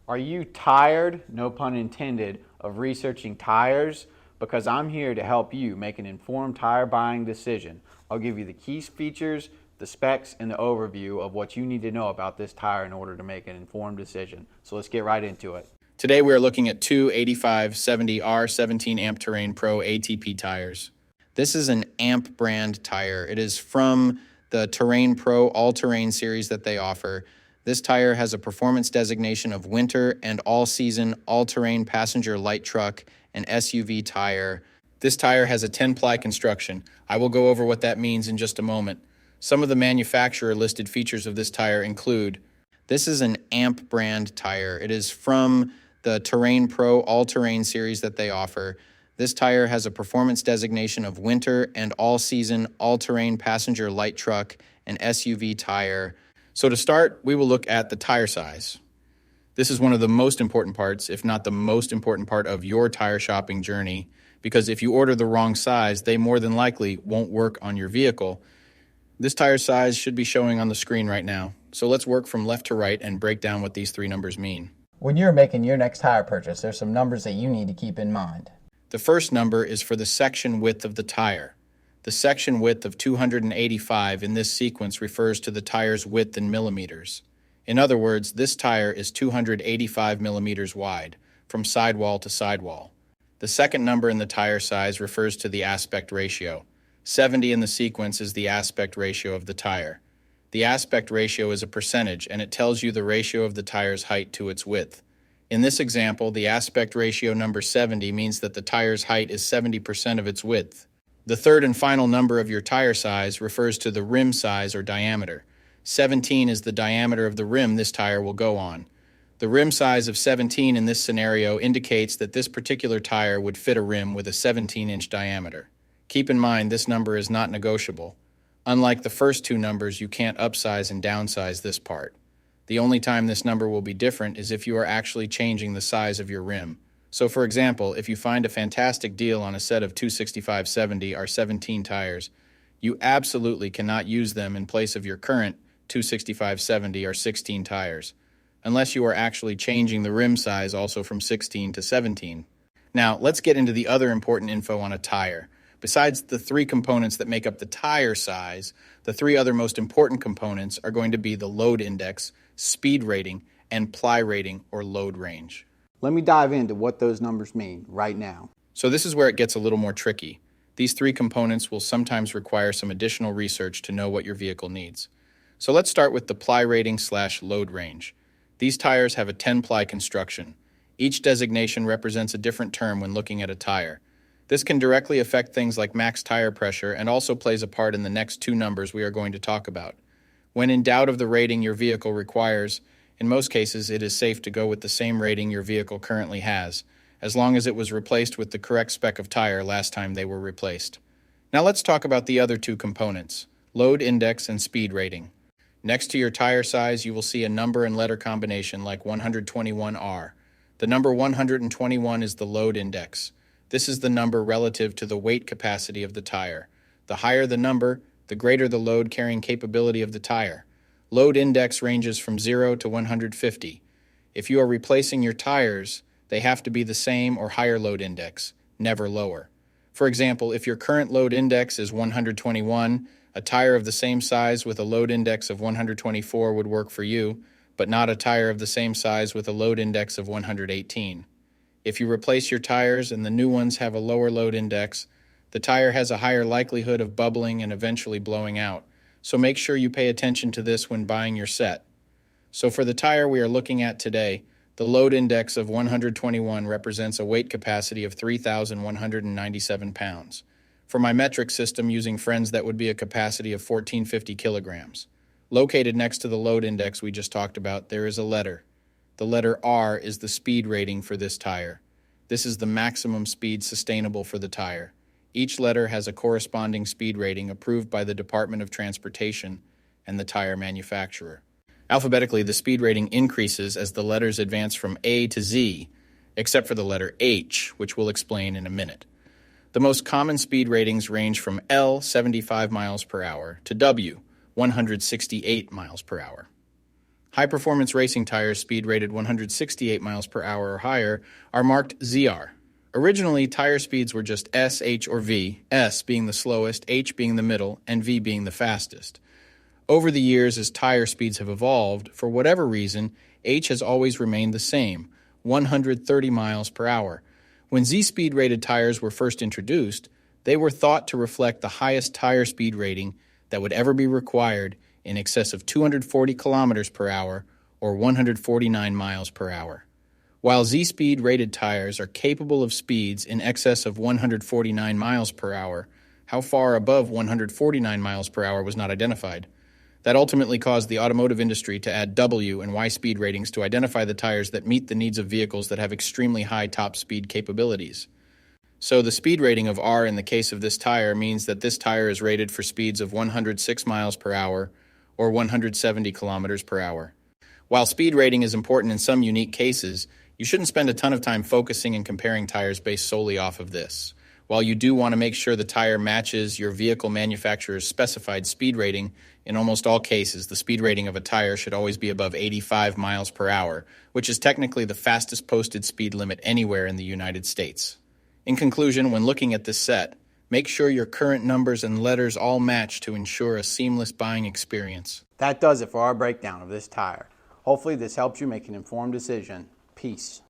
Are you tired, no pun intended, of researching tires? Because I'm here to help you make an informed tire buying decision. I'll give you the key features, the specs, and the overview of what you need to know about this tire in order to make an informed decision. So let's get right into it. Today we are looking at two 85/70R 17 amp Terrain Pro ATP tires. This is an AMP brand tire. It is from the Terrain Pro all-terrain series that they offer. This tire has a performance designation of winter and all-season all-terrain passenger light truck and SUV tire. This tire has a 10-ply construction. I will go over what that means in just a moment. Some of the manufacturer listed features of this tire include: this is an AMP brand tire. It is from the Terrain Pro all-terrain series that they offer. This tire has a performance designation of winter and all-season all-terrain passenger light truck and SUV tire. So to start, we will look at the tire size. This is one of the most important parts, if not the most important part of your tire shopping journey, because if you order the wrong size, they more than likely won't work on your vehicle. This tire size should be showing on the screen right now. So let's work from left to right and break down what these three numbers mean. When you're making your next tire purchase, there's some numbers that you need to keep in mind. The first number is for the section width of the tire. The section width of 285 in this sequence refers to the tire's width in millimeters. In other words, this tire is 285 millimeters wide, from sidewall to sidewall. The second number in the tire size refers to the aspect ratio. 70 in the sequence is the aspect ratio of the tire. The aspect ratio is a percentage, and it tells you the ratio of the tire's height to its width. In this example, the aspect ratio number 70 means that the tire's height is 70% of its width. The third and final number of your tire size refers to the rim size or diameter. 17 is the diameter of the rim this tire will go on. The rim size of 17 in this scenario indicates that this particular tire would fit a rim with a 17-inch diameter. Keep in mind, this number is not negotiable. Unlike the first two numbers, you can't upsize and downsize this part. The only time this number will be different is if you are actually changing the size of your rim. So for example, if you find a fantastic deal on a set of 265/70 R17 tires, you absolutely cannot use them in place of your current 265/70 R16 tires, unless you are actually changing the rim size also from 16 to 17. Now, let's get into the other important info on a tire. Besides the three components that make up the tire size, the three other most important components are going to be the load index, speed rating, and ply rating or load range. Let me dive into what those numbers mean right now. So this is where it gets a little more tricky. These three components will sometimes require some additional research to know what your vehicle needs. So let's start with the ply rating / load range. These tires have a 10-ply construction. Each designation represents a different term when looking at a tire. This can directly affect things like max tire pressure and also plays a part in the next two numbers we are going to talk about. When in doubt of the rating your vehicle requires, in most cases it is safe to go with the same rating your vehicle currently has, as long as it was replaced with the correct spec of tire last time they were replaced. Now let's talk about the other two components, load index and speed rating. Next to your tire size, you will see a number and letter combination like 121R. The number 121 is the load index. This is the number relative to the weight capacity of the tire. The higher the number, the greater the load carrying capability of the tire. Load index ranges from 0 to 150. If you are replacing your tires, they have to be the same or higher load index, never lower. For example, if your current load index is 121, a tire of the same size with a load index of 124 would work for you, but not a tire of the same size with a load index of 118. If you replace your tires and the new ones have a lower load index, the tire has a higher likelihood of bubbling and eventually blowing out. So make sure you pay attention to this when buying your set. So for the tire we are looking at today, the load index of 121 represents a weight capacity of 3,197 pounds. For my metric system using friends, that would be a capacity of 1,450 kilograms. Located next to the load index we just talked about, there is a letter. The letter R is the speed rating for this tire. This is the maximum speed sustainable for the tire. Each letter has a corresponding speed rating approved by the Department of Transportation and the tire manufacturer. Alphabetically, the speed rating increases as the letters advance from A to Z, except for the letter H, which we'll explain in a minute. The most common speed ratings range from L, 75 miles per hour, to W, 168 miles per hour. High-performance racing tires speed rated 168 miles per hour or higher are marked ZR. Originally, tire speeds were just S, H, or V, S being the slowest, H being the middle, and V being the fastest. Over the years, as tire speeds have evolved, for whatever reason, H has always remained the same, 130 miles per hour. When Z-speed rated tires were first introduced, they were thought to reflect the highest tire speed rating that would ever be required, in excess of 240 kilometers per hour or 149 miles per hour. While Z-speed rated tires are capable of speeds in excess of 149 miles per hour, how far above 149 miles per hour was not identified. That ultimately caused the automotive industry to add W and Y speed ratings to identify the tires that meet the needs of vehicles that have extremely high top speed capabilities. So the speed rating of R in the case of this tire means that this tire is rated for speeds of 106 miles per hour or 170 kilometers per hour. While speed rating is important in some unique cases, you shouldn't spend a ton of time focusing and comparing tires based solely off of this. While you do want to make sure the tire matches your vehicle manufacturer's specified speed rating, in almost all cases, the speed rating of a tire should always be above 85 miles per hour, which is technically the fastest posted speed limit anywhere in the United States. In conclusion, when looking at this set, make sure your current numbers and letters all match to ensure a seamless buying experience. That does it for our breakdown of this tire. Hopefully this helps you make an informed decision. Peace.